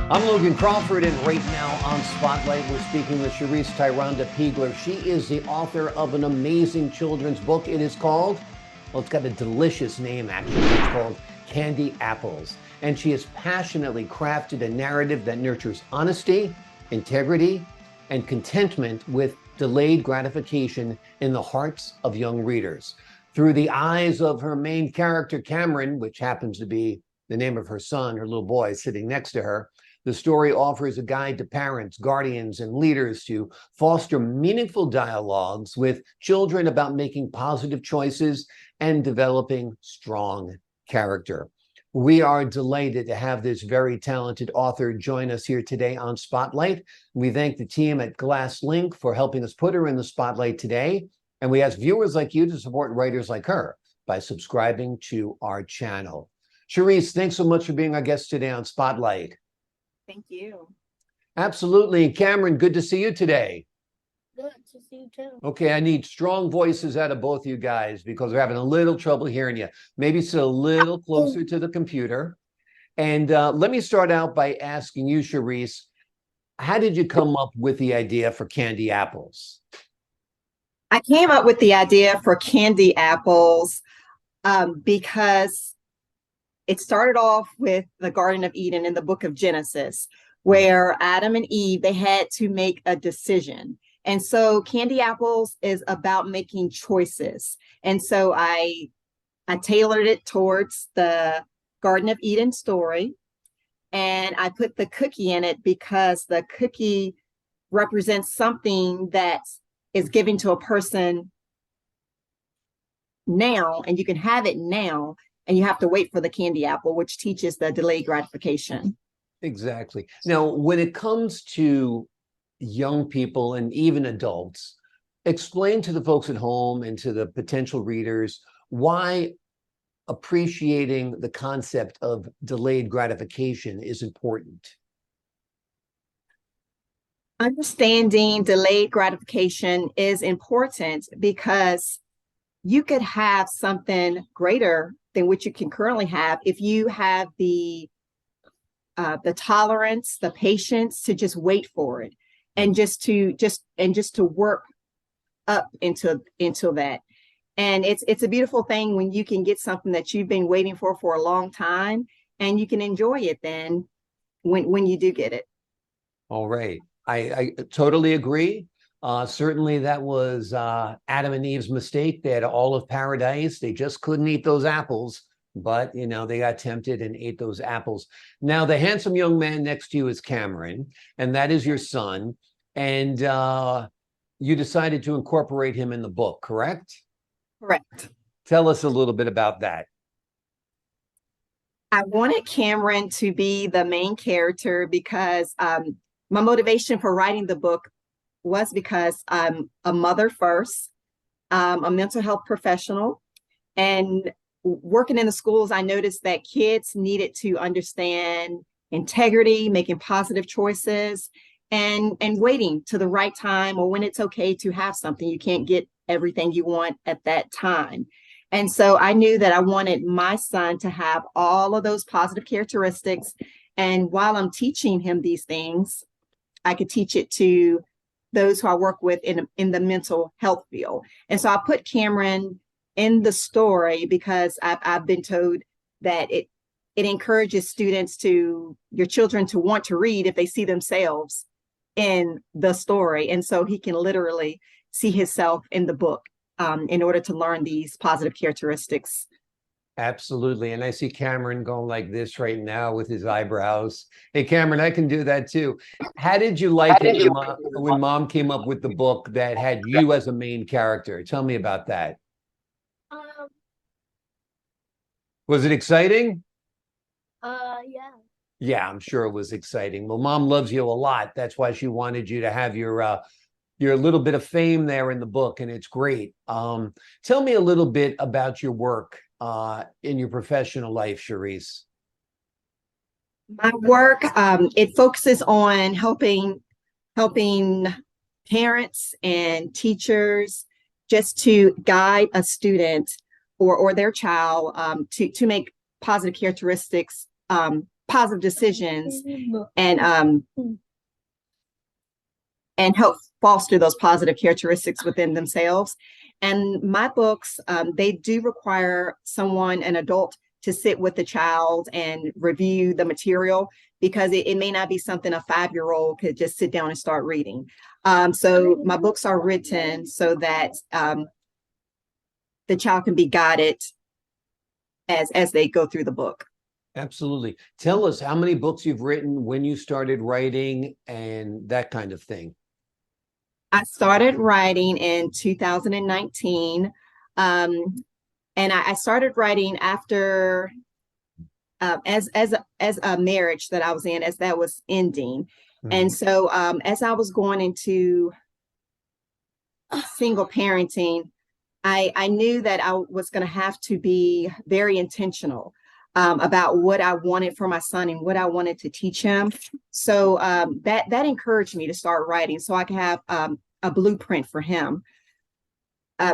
I'm Logan Crawford, and right now on Spotlight, we're speaking with Cherice TyRhonda Peagler. She is the author of an amazing children's book. It is called, well, it's got a delicious name, actually. It's called Candy Apples. And she has passionately crafted a narrative that nurtures honesty, integrity, and contentment with delayed gratification in the hearts of young readers. Through the eyes of her main character, Cameron, which happens to be the name of her son, her little boy, sitting next to her, the story offers a guide to parents, guardians, and leaders to foster meaningful dialogues with children about making positive choices and developing strong character. We are delighted to have this very talented author join us here today on Spotlight. We thank the team at Glasslink for helping us put her in the spotlight today. And we ask viewers like you to support writers like her by subscribing to our channel. Cherice, thanks so much for being our guest today on Spotlight. Thank you. Absolutely. Cameron, good to see you today. Good to see you too. Okay, I need strong voices out of both you guys because we're having a little trouble hearing you. Maybe sit a little closer to the computer. And let me start out by asking you, Cherice, how did you come up with the idea for Candy Apples? I came up with the idea for Candy Apples because it started off with the Garden of Eden in the book of Genesis, where Adam and Eve, they had to make a decision. And so Candy Apples is about making choices. And so I tailored it towards the Garden of Eden story. And I put the cookie in it because the cookie represents something that is given to a person now, and you can have it now. And you have to wait for the candy apple, which teaches the delayed gratification. Exactly. Now, when it comes to young people and even adults, explain to the folks at home and to the potential readers why appreciating the concept of delayed gratification is important. Understanding delayed gratification is important because you could have something greater than what you can currently have if you have the tolerance, the patience to just wait for it, and just to work up into that. And it's a beautiful thing when you can get something that you've been waiting for a long time, and you can enjoy it then when you do get it. All right, I totally agree. Certainly that was Adam and Eve's mistake. They had all of paradise. They just couldn't eat those apples, but you know, they got tempted and ate those apples. Now, the handsome young man next to you is Cameron, and that is your son. And you decided to incorporate him in the book, correct? Correct. Tell us a little bit about that. I wanted Cameron to be the main character because my motivation for writing the book was because I'm a mother first, a mental health professional, and working in the schools, I noticed that kids needed to understand integrity, making positive choices, and waiting to the right time or when it's okay to have something. You can't get everything you want at that time. And so I knew that I wanted my son to have all of those positive characteristics. And while I'm teaching him these things, I could teach it to those who I work with in the mental health field. And so I put Cameron in the story because I've been told that it encourages your children to want to read if they see themselves in the story. And so he can literally see himself in the book in order to learn these positive characteristics. Absolutely. And I see Cameron going like this right now with his eyebrows. Hey, Cameron, I can do that too. How did you like it when Mom came up with the book that had you as a main character? Tell me about that. Was it exciting? Yeah. Yeah, I'm sure it was exciting. Well, Mom loves you a lot. That's why she wanted you to have your little bit of fame there in the book, and it's great. Tell me a little bit about your work in your professional life, Cherice. My work, it focuses on helping parents and teachers just to guide a student or their child to make positive characteristics positive decisions and help foster those positive characteristics within themselves. And my books, they do require someone, an adult, to sit with the child and review the material, because it may not be something a 5-year-old could just sit down and start reading. So my books are written so that the child can be guided as they go through the book. Absolutely. Tell us how many books you've written, when you started writing, and that kind of thing. I started writing in 2019. And I started writing after as a marriage that I was in, as that was ending. And so as I was going into single parenting, I knew that I was going to have to be very intentional about what I wanted for my son and what I wanted to teach him. So that encouraged me to start writing, so I could have a blueprint for him.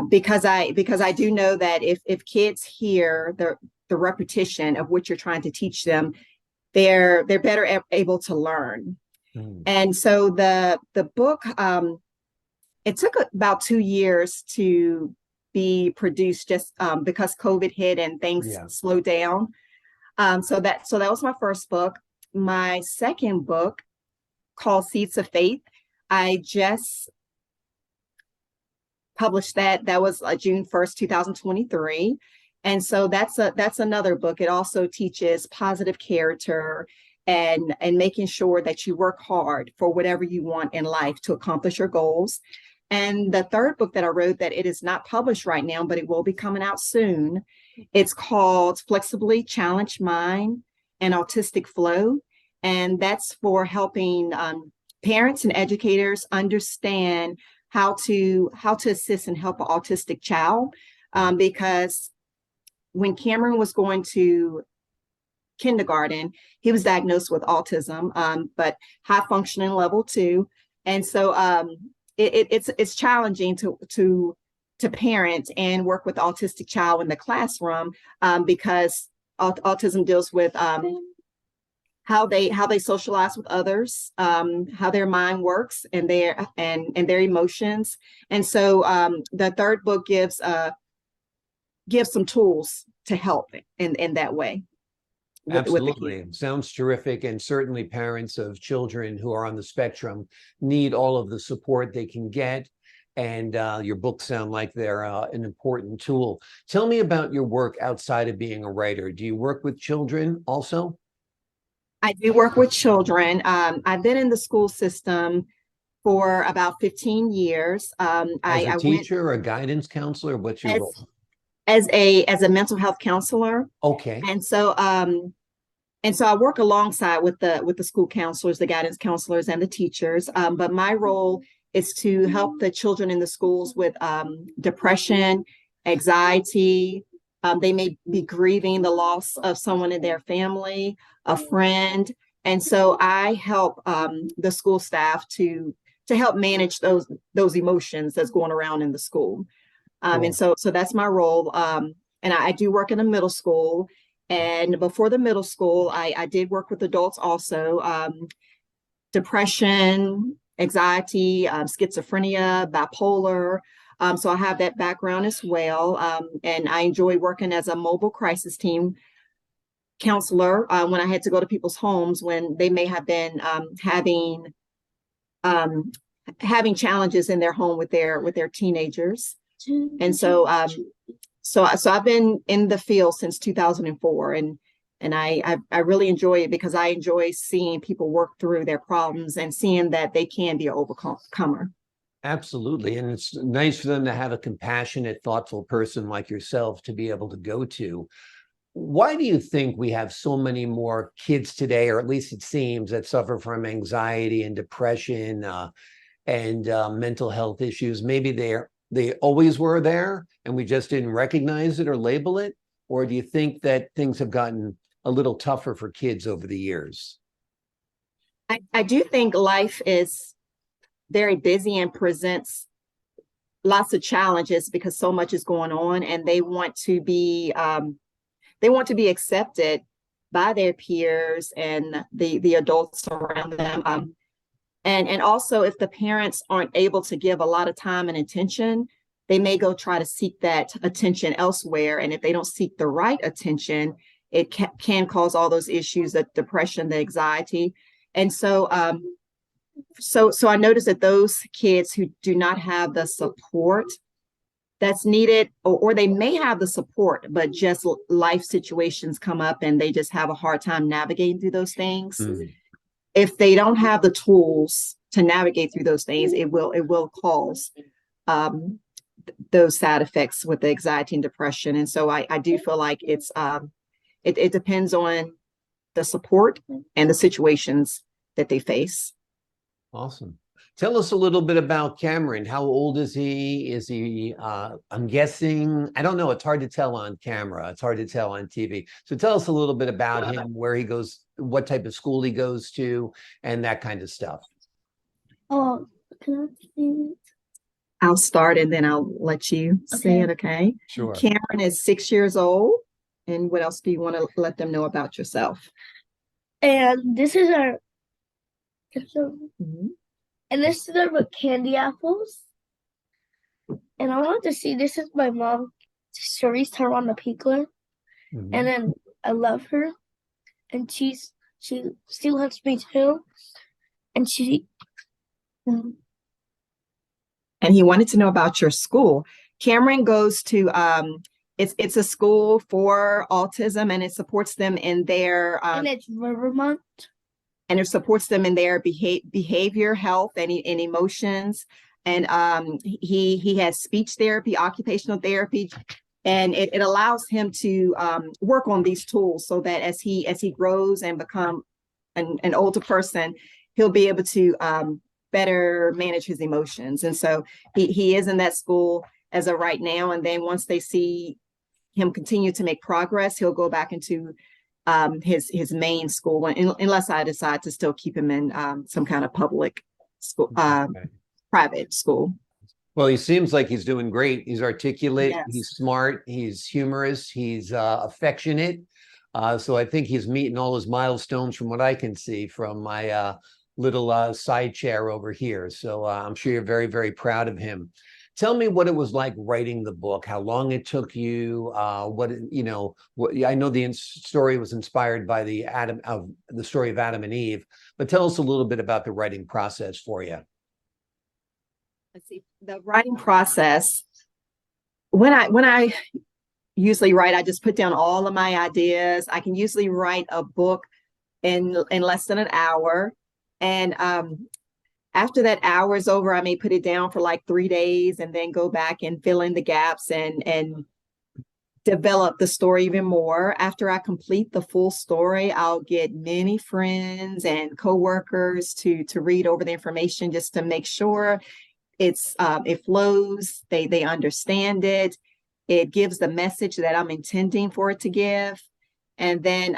Because I do know that if kids hear the repetition of what you're trying to teach them, they're better able to learn. And so the book, it took about 2 years to be produced, just because COVID hit and things slowed down. So that was my first book. My second book, called Seeds of Faith, I just published that. That was June 1st, 2023. And so that's another book. It also teaches positive character and making sure that you work hard for whatever you want in life to accomplish your goals. And the third book that I wrote, that it is not published right now, but it will be coming out soon. It's called Flexibly Challenged Mind and Autistic Flow. And that's for helping parents and educators understand how to assist and help an autistic child. Because when Cameron was going to kindergarten, he was diagnosed with autism, but high functioning level 2. And so it's challenging to parent and work with the autistic child in the classroom, because autism deals with how they socialize with others, how their mind works and their emotions. And so the third book gives some tools to help in that way. Absolutely. Sounds terrific. And certainly parents of children who are on the spectrum need all of the support they can get. And your books sound like they're an important tool. Tell me about your work outside of being a writer. Do you work with children also? I do work with children. I've been in the school system for about 15 years. As a teacher or a guidance counselor, what's your role? As a mental health counselor. Okay. And so I work alongside with the school counselors, the guidance counselors, and the teachers. But my role is to help the children in the schools with depression, anxiety. They may be grieving the loss of someone in their family, a friend. And so I help the school staff to help manage those emotions that's going around in the school. Cool. And so that's my role. And I do work in a middle school. And before the middle school, I did work with adults also. Depression, anxiety, schizophrenia, bipolar. So I have that background as well. And I enjoy working as a mobile crisis team counselor when I had to go to people's homes when they may have been having challenges in their home with their teenagers. And so I've been in the field since 2004, and I really enjoy it because I enjoy seeing people work through their problems and seeing that they can be an overcomer. Absolutely. And it's nice for them to have a compassionate, thoughtful person like yourself to be able to go to. Why do you think we have so many more kids today, or at least it seems, that suffer from anxiety and depression and mental health issues? Maybe they always were there and we just didn't recognize it or label it? Or do you think that things have gotten a little tougher for kids over the years? I do think life is very busy and presents lots of challenges because so much is going on, and they want to be accepted by their peers and the adults around them. And also, if the parents aren't able to give a lot of time and attention, they may go try to seek that attention elsewhere. And if they don't seek the right attention, it can cause all those issues, the depression, the anxiety. And so so I noticed that those kids who do not have the support that's needed, or they may have the support, but just life situations come up and they just have a hard time navigating through those things. If they don't have the tools to navigate through those things, it will cause those side effects with the anxiety and depression. And so I do feel like it depends on the support and the situations that they face. Awesome. Tell us a little bit about Cameron. How old is he? Is he, I'm guessing, I don't know. It's hard to tell on camera. It's hard to tell on TV. So tell us a little bit about him, where he goes, what type of school he goes to, and that kind of stuff. Oh, can I see it? I'll start and then I'll let you say it, okay? Sure. Cameron is 6 years old. And what else do you want to let them know about yourself? And this is our and this is our candy apples. And I want to see, this is my mom, Cherice TyRhonda Peagler. And then I love her. And she still loves me too. And and he wanted to know about your school. Cameron goes to it's a school for autism, and it supports them in their and it's Rivermont. And it supports them in their behavior, health, and emotions. And he has speech therapy, occupational therapy, and it allows him to work on these tools so that as he grows and become an older person, he'll be able to better manage his emotions. And so he is in that school as of right now. And then once they see him continue to make progress, he'll go back into his main school, unless I decide to still keep him in some kind of public school, private school. Well, he seems like he's doing great. He's articulate, Yes. He's smart, he's humorous, he's affectionate. So I think he's meeting all his milestones from what I can see from my little side chair over here. So I'm sure you're very, very proud of him. Tell me what it was like writing the book, how long it took you, I know the story was inspired by the story of Adam and Eve, but tell us a little bit about the writing process for you. Let's see, the writing process, when I usually write, I just put down all of my ideas. I can usually write a book in less than an hour. And after that hour is over, I may put it down for like 3 days and then go back and fill in the gaps and develop the story even more. After I complete the full story, I'll get many friends and coworkers to read over the information just to make sure it flows, they understand it, it gives the message that I'm intending for it to give. And then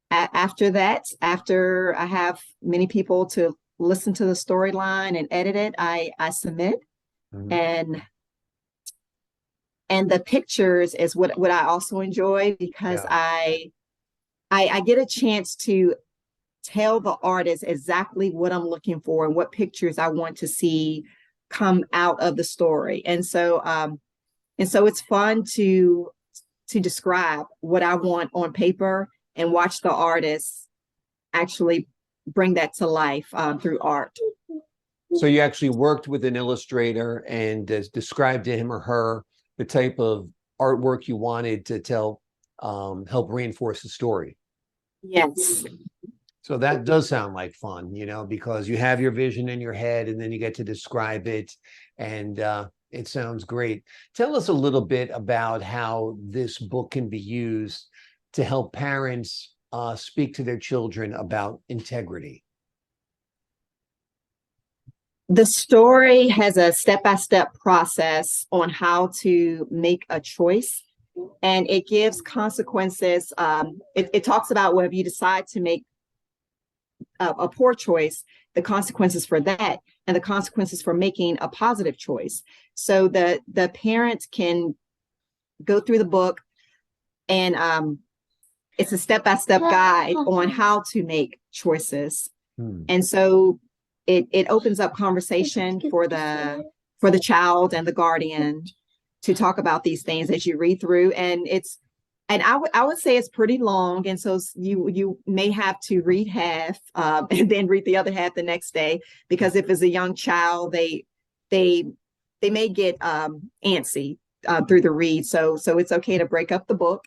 after that, after I have many people to listen to the storyline and edit it, I submit. And the pictures is what I also enjoy, because I get a chance to tell the artist exactly what I'm looking for and what pictures I want to see come out of the story. And so it's fun to describe what I want on paper and watch the artist actually bring that to life through art. So you actually worked with an illustrator and described to him or her the type of artwork you wanted to tell, help reinforce the story. Yes. So that does sound like fun, because you have your vision in your head and then you get to describe it, and it sounds great. Tell us a little bit about how this book can be used to help parents speak to their children about integrity. The story has a step-by-step process on how to make a choice, and it gives consequences. It talks about, well, if you decide to make a poor choice, the consequences for that, and the consequences for making a positive choice. So the parents can go through the book and it's a step-by-step guide on how to make choices. Hmm. And so it opens up conversation for the child and the guardian to talk about these things as you read through. And I would say it's pretty long. And so you may have to read half and then read the other half the next day, because if it's a young child, they may get antsy through the read. So it's okay to break up the book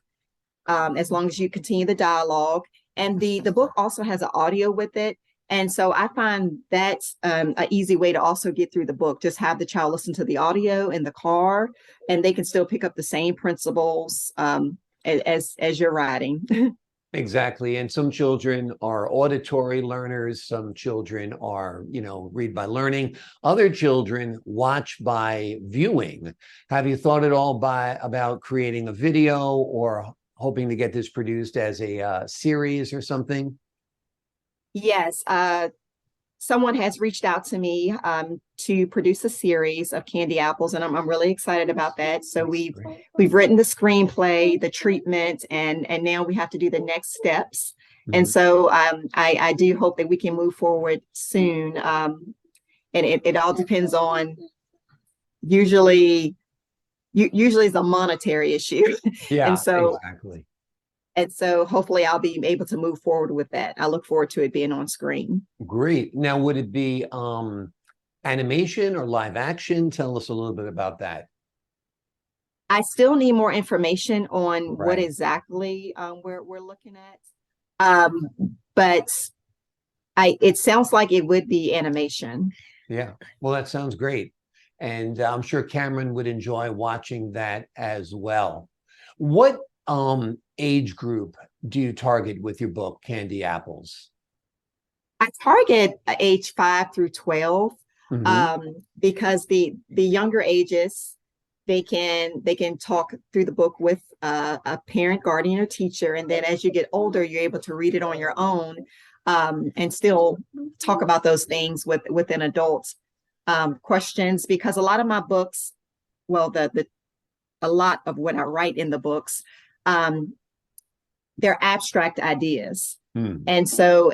as long as you continue the dialogue. And the book also has an audio with it. And so I find that's an easy way to also get through the book. Just have the child listen to the audio in the car, and they can still pick up the same principles as you're writing. Exactly. And some children are auditory learners. Some children are, read by learning. Other children watch by viewing. Have you thought at all about creating a video or hoping to get this produced as a series or something? Yes. Someone has reached out to me to produce a series of candy apples, and I'm really excited about that. So we've written the screenplay, the treatment, and now we have to do the next steps. Mm-hmm. And so I do hope that we can move forward soon. And it all depends on usually it's a monetary issue. Yeah, and so exactly. And so hopefully I'll be able to move forward with that. I look forward to it being on screen. Great. Now, would it be animation or live action? Tell us a little bit about that. I still need more information on what exactly we're looking at. But it sounds like it would be animation. Yeah. Well, that sounds great. And I'm sure Cameron would enjoy watching that as well. What age group do you target with your book, Candy Apples? I target age 5 through 12, because the younger ages, they can talk through the book with a parent, guardian, or teacher, and then as you get older, you're able to read it on your own and still talk about those things with an adult questions. Because a lot of my books, well, a lot of what I write in the books, they're abstract ideas. And so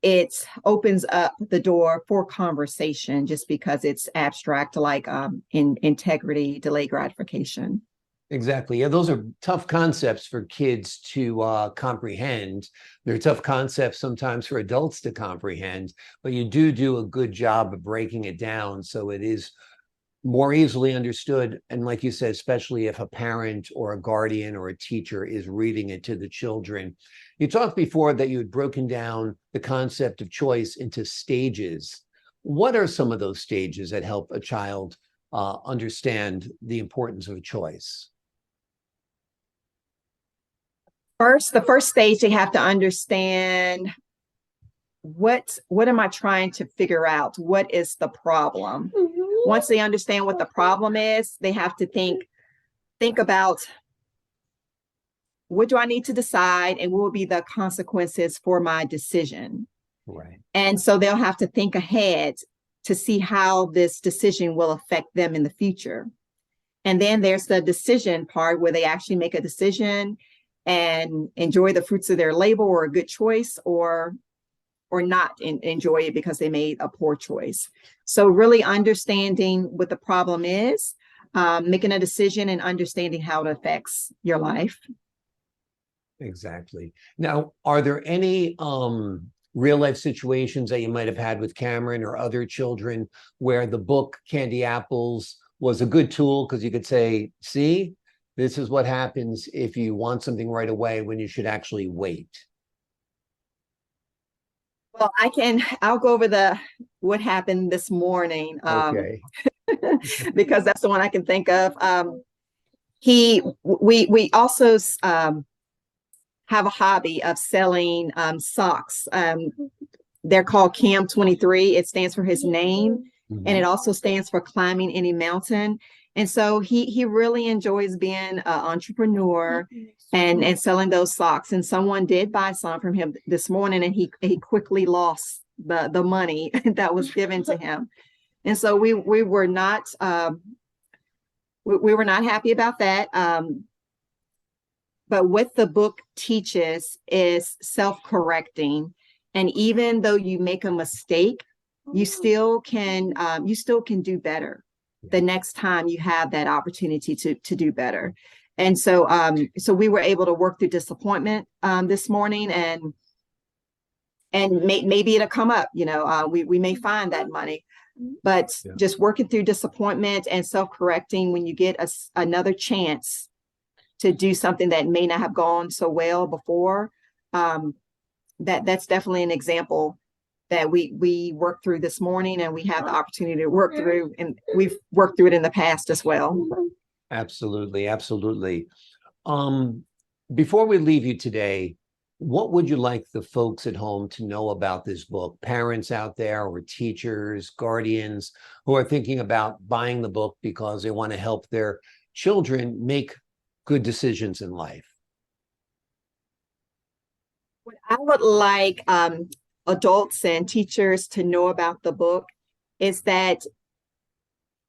it opens up the door for conversation just because it's abstract, like in integrity, delayed gratification. Exactly. Yeah, those are tough concepts for kids to comprehend. They're tough concepts sometimes for adults to comprehend, but you do a good job of breaking it down so it is more easily understood. And like you said, especially if a parent or a guardian or a teacher is reading it to the children. You talked before that you had broken down the concept of choice into stages. What are some of those stages that help a child understand the importance of choice? The first stage, they have to understand what am I trying to figure out? What is the problem? Once they understand what the problem is, they have to think about, what do I need to decide, and what will be the consequences for my decision? Right. And so they'll have to think ahead to see how this decision will affect them in the future. And then there's the decision part where they actually make a decision and enjoy the fruits of their labor, or a good choice, or not enjoy it because they made a poor choice. So really understanding what the problem is, making a decision, and understanding how it affects your life. Exactly. Now, are there any real life situations that you might have had with Cameron or other children where the book Candy Apples was a good tool because you could say, see, this is what happens if you want something right away when you should actually wait? Well, I'll go over what happened this morning. Okay. Because that's the one I can think of. We also have a hobby of selling socks. They're called Cam 23. It stands for his name, and it also stands for climbing any mountain. And so he really enjoys being an entrepreneur and selling those socks. And someone did buy some from him this morning, and he quickly lost the money that was given to him. And so we were not we were not happy about that. but what the book teaches is self-correcting. And even though you make a mistake, you still can do better the next time you have that opportunity to do better. And so we were able to work through disappointment this morning, and maybe it'll come up, we may find that money, but just working through disappointment and self-correcting when you get another chance to do something that may not have gone so well before, that's definitely an example that we worked through this morning, and we have the opportunity to work through, and we've worked through it in the past as well. Absolutely, absolutely. Before we leave you today, what would you like the folks at home to know about this book? Parents out there, or teachers, guardians who are thinking about buying the book because they want to help their children make good decisions in life. What I would like adults and teachers to know about the book is that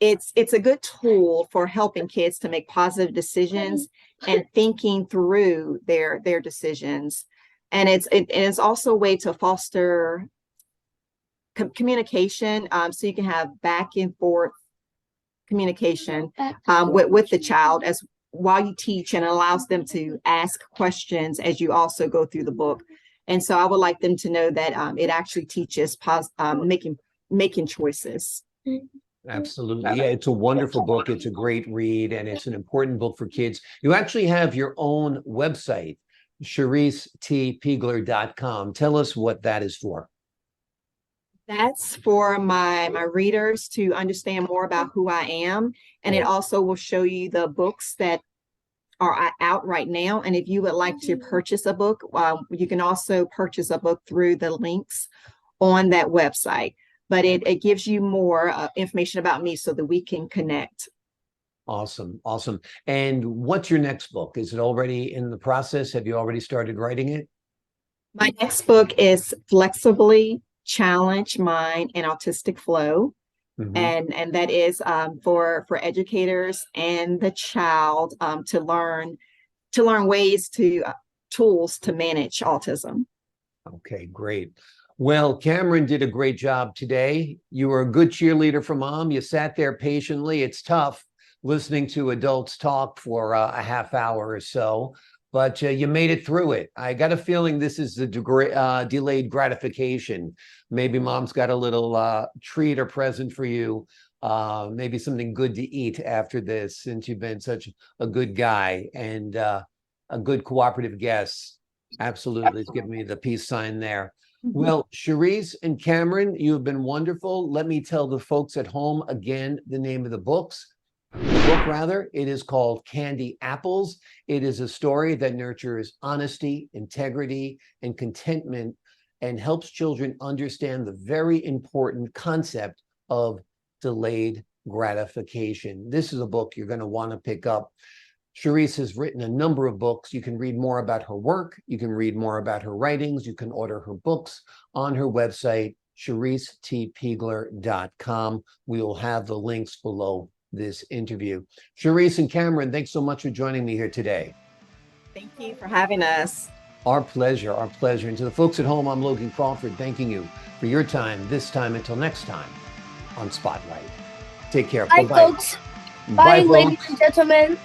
it's a good tool for helping kids to make positive decisions and thinking through their decisions. And it's also a way to foster communication, so you can have back and forth communication with the child as while you teach, and allows them to ask questions as you also go through the book. And so I would like them to know that it actually teaches making choices. Absolutely. Yeah, it's a wonderful book. It's a great read, and it's an important book for kids. You actually have your own website, ChericeTyRhonda.com. Tell us what that is for. That's for my readers to understand more about who I am. And it also will show you the books that are out right now. And if you would like to purchase a book, you can also purchase a book through the links on that website. But it gives you more information about me so that we can connect. Awesome. Awesome. And what's your next book? Is it already in the process? Have you already started writing it? My next book is Flexibly Challenge Mind and Autistic Flow. Mm-hmm. And that is for educators and the child to learn ways tools to manage autism. Okay, great. Well, Cameron did a great job today. You were a good cheerleader for Mom. You sat there patiently. It's tough listening to adults talk for a half hour or so, but you made it through it. I got a feeling this is the delayed gratification. Maybe Mom's got a little treat or present for you, maybe something good to eat after this, since you've been such a good guy and a good cooperative guest. Absolutely. It's giving me the peace sign there. Well, Cherice and Cameron, you have been wonderful. Let me tell the folks at home again the name of the book. It is called Candy Apples. It is a story that nurtures honesty, integrity, and contentment, and helps children understand the very important concept of delayed gratification. This is a book you're going to want to pick up. Cherice has written a number of books. You can read more about her work. You can read more about her writings. You can order her books on her website, ChericeTyRhonda.com. We will have the links below this interview. Cherice and Cameron, thanks so much for joining me here today. Thank you for having us. Our pleasure, our pleasure. And to the folks at home, I'm Logan Crawford, thanking you for your time this time. Until next time on Spotlight. Take care. Bye, folks. Bye, ladies and gentlemen.